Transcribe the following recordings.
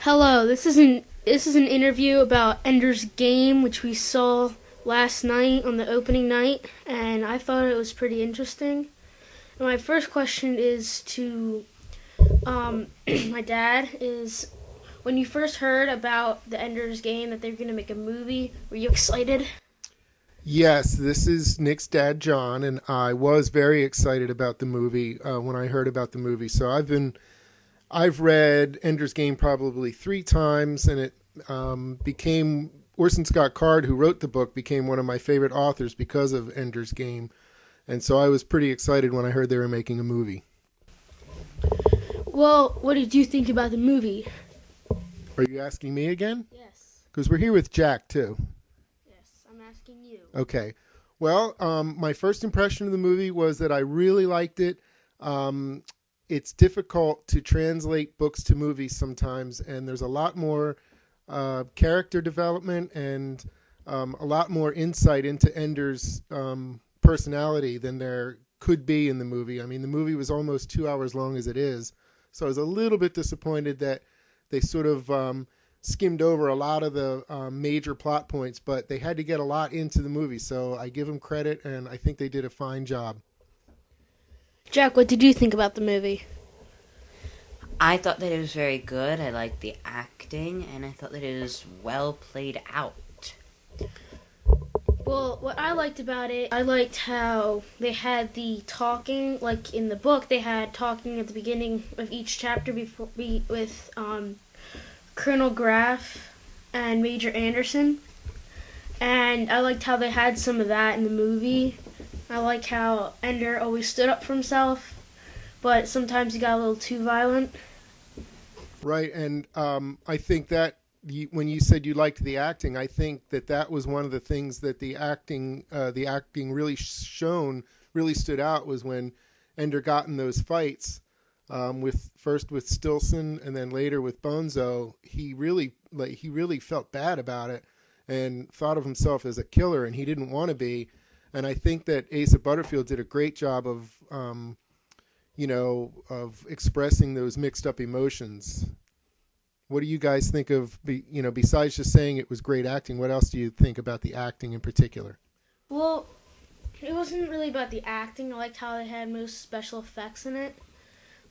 Hello, this is an interview about Ender's Game, which we saw last night on the opening night, and I thought it was pretty interesting. And my first question is to my dad is when you first heard about the Ender's Game that they're going to make a movie, were you excited? Yes, this is Nick's dad, John, and I was very excited about the movie when I heard about the movie. So I've read Ender's Game probably 3 times, and it became Orson Scott Card, who wrote the book, became one of my favorite authors because of Ender's Game, and so I was pretty excited when I heard they were making a movie. Well, what did you think about the movie? Are you asking me again? Yes. Because we're here with Jack too. Yes, I'm asking you. Okay. Well, my first impression of the movie was that I really liked it. It's difficult to translate books to movies sometimes, and there's a lot more character development and a lot more insight into Ender's personality than there could be in the movie. I mean, the movie was almost 2 hours long as it is, so I was a little bit disappointed that they sort of skimmed over a lot of the major plot points, but they had to get a lot into the movie, so I give them credit, and I think they did a fine job. Jack, what did you think about the movie? I thought that it was very good. I liked the acting, and I thought that it was well played out. Well, what I liked about it, I liked how they had the talking, like in the book, they had talking at the beginning of each chapter with Colonel Graff and Major Anderson, and I liked how they had some of that in the movie. I liked how Ender always stood up for himself, but sometimes he got a little too violent. Right, and I think that when you said you liked the acting, I think that was one of the things that the acting really really stood out was when Ender got in those fights first with Stilson and then later with Bonzo. He really felt bad about it and thought of himself as a killer, and he didn't want to be. And I think that Asa Butterfield did a great job of of expressing those mixed up emotions. What do you guys think of, besides just saying it was great acting, what else do you think about the acting in particular? Well, it wasn't really about the acting. I liked how they had most special effects in it.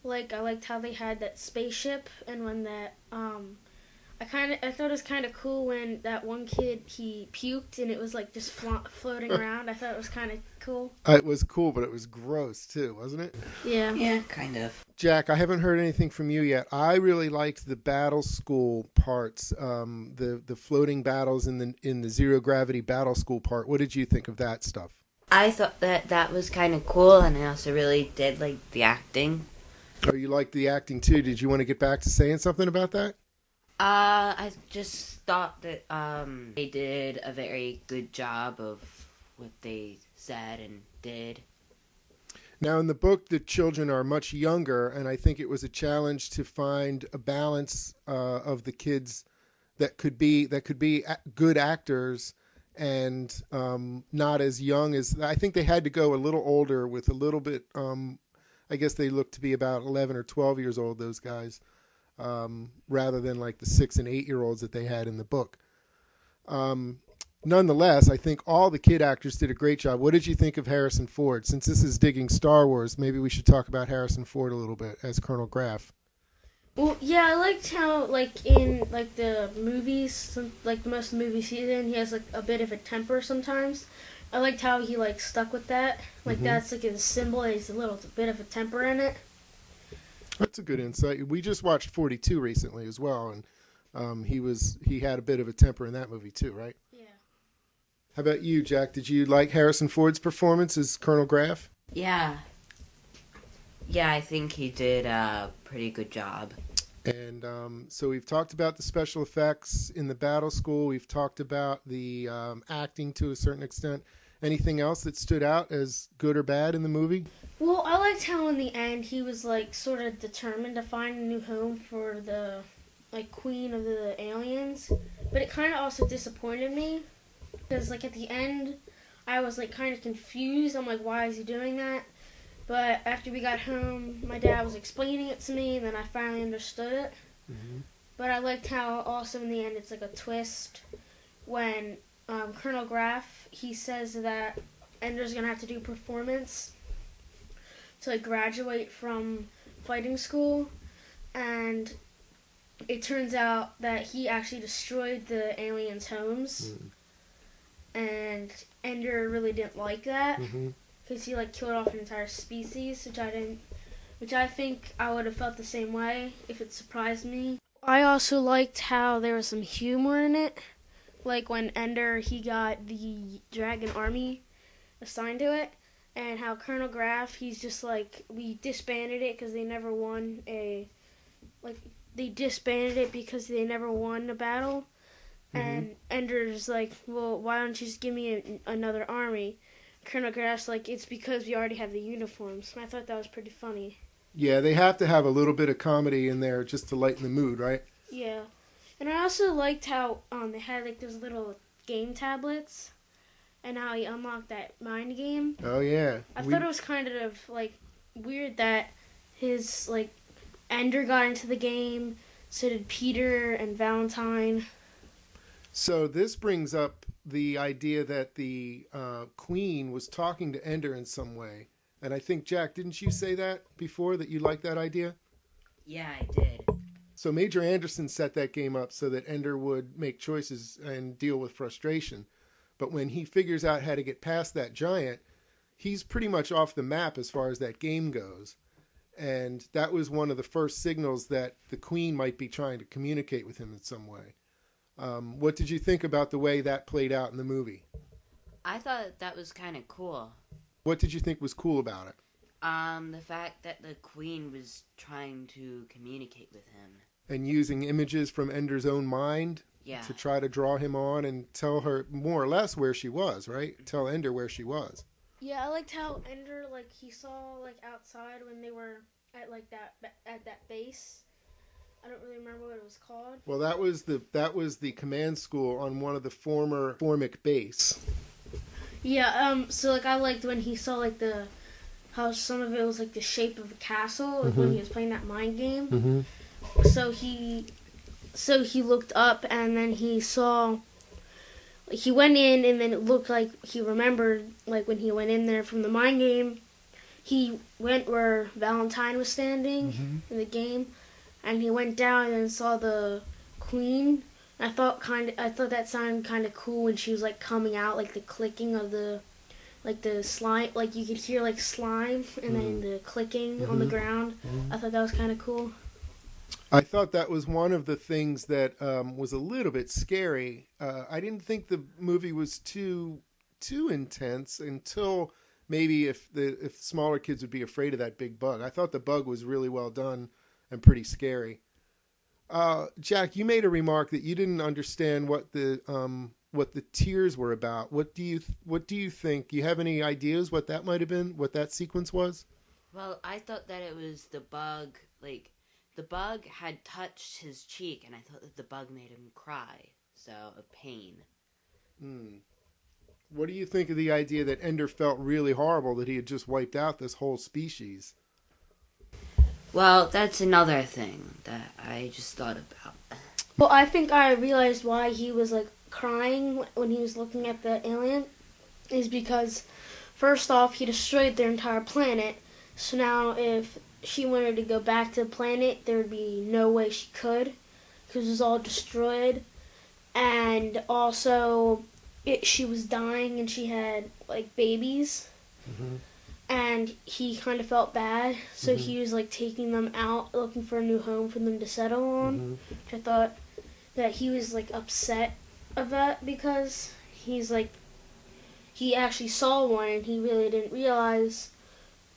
Like, I liked how they had that spaceship, and when that, I thought it was kind of cool when that one kid, he puked and it was like just floating around. I thought it was kind of cool. It was cool, but it was gross too, wasn't it? Yeah. Yeah, kind of. Jack, I haven't heard anything from you yet. I really liked the battle school parts, the floating battles in the zero gravity battle school part. What did you think of that stuff? I thought that was kind of cool, and I also really did like the acting. Oh, you liked the acting too. Did you want to get back to saying something about that? I just thought that they did a very good job of what they said and did. Now, in the book, the children are much younger, and I think it was a challenge to find a balance of the kids that could be good actors and not as young as. I think they had to go a little older with a little bit. I guess they looked to be about 11 or 12 years old. Those guys. Rather than like the 6 and 8-year-olds that they had in the book. Nonetheless, I think all the kid actors did a great job. What did you think of Harrison Ford? Since this is digging Star Wars, maybe we should talk about Harrison Ford a little bit as Colonel Graff. Well, yeah, I liked how, like, in, like, the movies, like, most of the movies he's in, he has, like, a bit of a temper sometimes. I liked how he, like, stuck with that. Like, that's, like, his symbol, he's a little bit of a temper in it. That's a good insight. We just watched 42 recently as well, and he had a bit of a temper in that movie too, right? Yeah. How about you, Jack? Did you like Harrison Ford's performance as Colonel Graff? Yeah. Yeah, I think he did a pretty good job. And so we've talked about the special effects in the battle school. We've talked about the acting to a certain extent. Anything else that stood out as good or bad in the movie? Well, I liked how in the end he was, like, sort of determined to find a new home for the, like, queen of the aliens. But it kind of also disappointed me. Because, like, at the end, I was, like, kind of confused. I'm like, why is he doing that? But after we got home, my dad was explaining it to me, and then I finally understood it. Mm-hmm. But I liked how also in the end it's like a twist when Colonel Graff, he says that Ender's gonna have to do performance to like graduate from fighting school, and it turns out that he actually destroyed the aliens' homes, and Ender really didn't like that because he like killed off an entire species, which I think I would have felt the same way if it surprised me. I also liked how there was some humor in it, like when Ender he got the dragon army assigned to it, and how Colonel Graff he's just like we disbanded it because they never won a they disbanded it because they never won a battle. And Ender's like, well, why don't you just give me another army? Colonel Graff's like, it's because we already have the uniforms. And I thought that was pretty funny. Yeah, they have to have a little bit of comedy in there just to lighten the mood, right? Yeah. And I also liked how they had like those little game tablets and how he unlocked that mind game. Oh, yeah. I thought it was kind of like weird that his like Ender got into the game, so did Peter and Valentine. So this brings up the idea that the Queen was talking to Ender in some way. And I think, Jack, didn't you say that before, that you liked that idea? Yeah, I did. So Major Anderson set that game up so that Ender would make choices and deal with frustration. But when he figures out how to get past that giant, he's pretty much off the map as far as that game goes. And that was one of the first signals that the Queen might be trying to communicate with him in some way. What did you think about the way that played out in the movie? I thought that was kind of cool. What did you think was cool about it? The fact that the Queen was trying to communicate with him. And using images from Ender's own mind to try to draw him on and tell her more or less where she was, right? Tell Ender where she was. Yeah, I liked how Ender, like, he saw, like, outside when they were at, like, that base. I don't really remember what it was called. Well, that was the command school on one of the former Formic base. Yeah, so, like, I liked when he saw, like, how some of it was, like, the shape of a castle, like, when he was playing that mind game. So he looked up, and then he saw, like, he went in, and then it looked like he remembered, like, when he went in there from the mind game, he went where Valentine was standing in the game, and he went down and saw the Queen. I thought that sounded kind of cool when she was like coming out, like the clicking of the slime, like you could hear like slime and then the clicking on the ground. I thought that was kind of cool. I thought that was one of the things that was a little bit scary. I didn't think the movie was too intense until maybe if smaller kids would be afraid of that big bug. I thought the bug was really well done and pretty scary. Jack, you made a remark that you didn't understand what the tears were about. What do you think? Do you have any ideas what that might have been? What that sequence was? Well, I thought that it was the bug. Like the bug had touched his cheek, and I thought that the bug made him cry. So of pain. What do you think of the idea that Ender felt really horrible that he had just wiped out this whole species? Well, that's another thing that I just thought about. Well, I think I realized why he was like crying when he was looking at the alien is because first off he destroyed their entire planet, so now if she wanted to go back to the planet there would be no way she could because it was all destroyed, and also she was dying and she had like babies. And he kind of felt bad, so he was like taking them out, looking for a new home for them to settle on. Which I thought that he was like upset about because he's like he actually saw one and he really didn't realize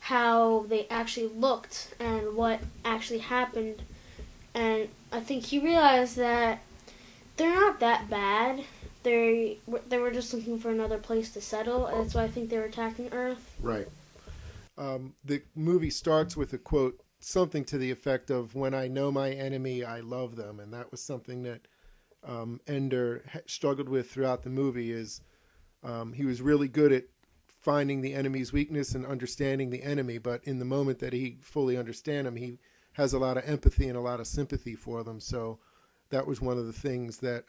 how they actually looked and what actually happened. And I think he realized that they're not that bad. They were just looking for another place to settle, and that's why I think they were attacking Earth. Right. The movie starts with a quote, something to the effect of, "When I know my enemy, I love them." And that was something that Ender struggled with throughout the movie. Is he was really good at finding the enemy's weakness and understanding the enemy, but in the moment that he fully understands them, he has a lot of empathy and a lot of sympathy for them. So that was one of the things that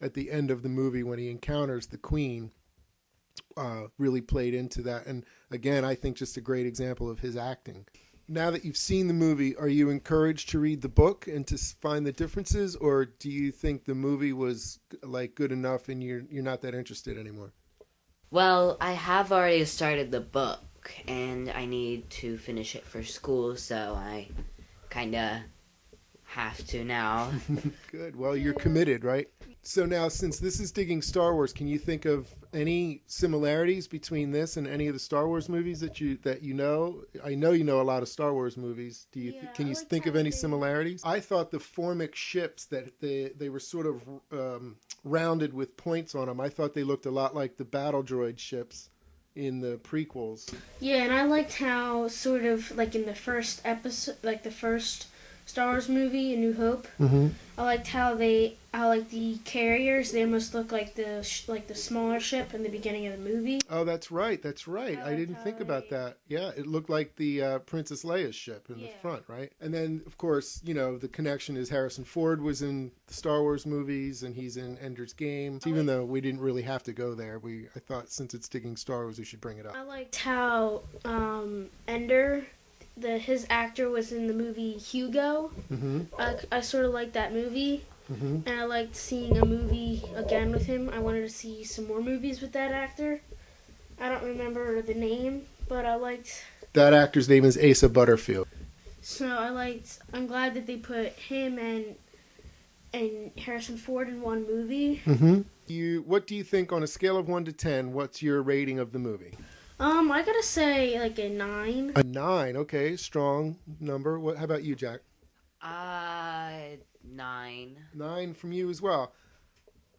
at the end of the movie when he encounters the Queen really played into that. And again, I think just a great example of his acting. Now that you've seen the movie, are you encouraged to read the book and to find the differences, or do you think the movie was like good enough and you're not that interested anymore? Well, I have already started the book, and I need to finish it for school, so I kind of have to now. Good. Well, you're committed, right? So now, since this is digging Star Wars, can you think of any similarities between this and any of the Star Wars movies that you know? I know you know a lot of Star Wars movies. Do you can you think of any similarities? I thought the Formic ships that they were sort of rounded with points on them. I thought they looked a lot like the battle droid ships in the prequels. Yeah, and I liked how sort of like in the first episode, like the first Star Wars movie, A New Hope. Mm-hmm. I liked how like the carriers, they almost look like the smaller ship in the beginning of the movie. Oh, that's right. That's right. I didn't think about that. Yeah, it looked like the Princess Leia's ship in the front, right? And then, of course, you know, the connection is Harrison Ford was in the Star Wars movies, and he's in Ender's Game. Even though we didn't really have to go there, I thought since it's digging Star Wars, we should bring it up. I liked how Ender, his actor was in the movie Hugo. Mm-hmm. I sort of liked that movie. Mm-hmm. And I liked seeing a movie again with him. I wanted to see some more movies with that actor. I don't remember the name, but I liked... That actor's name is Asa Butterfield. So I'm glad that they put him and Harrison Ford in one movie. Mm-hmm. What do you think on a scale of 1 to 10, what's your rating of the movie? I gotta say like a 9. A 9, okay, strong number. How about you, Jack? 9. 9 from you as well.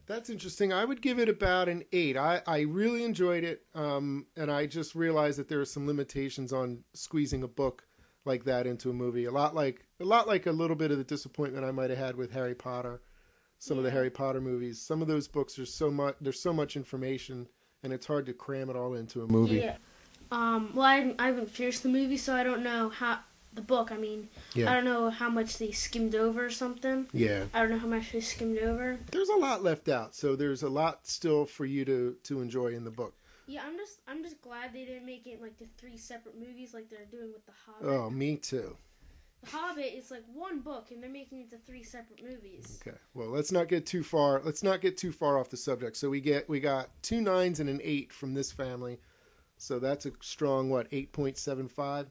That's interesting. I would give it about an 8. I really enjoyed it, and I just realized that there are some limitations on squeezing a book like that into a movie. A lot like a little bit of the disappointment I might have had with Harry Potter. Some of the Harry Potter movies. Some of those books are there's so much information, and it's hard to cram it all into a movie. Yeah. Well, I haven't finished the movie, so I don't know how the book. I mean, I don't know how much they skimmed over or something. Yeah. I don't know how much they skimmed over. There's a lot left out, so there's a lot still for you to enjoy in the book. Yeah, I'm just glad they didn't make it like the 3 separate movies like they're doing with The Hobbit. Oh, me too. The Hobbit is like one book, and they're making it to 3 separate movies. Okay. Well, let's not get too far. Let's not get too far off the subject. So we got 2 9s and an 8 from this family. So that's a strong 8.75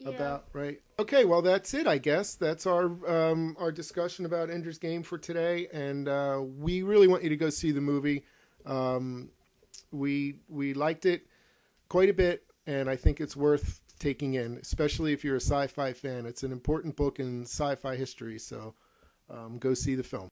about, right? Okay. Well, that's it. I guess that's our discussion about Ender's Game for today, and we really want you to go see the movie. We liked it quite a bit, and I think it's worth taking in, especially if you're a sci-fi fan. It's an important book in sci-fi history, so go see the film.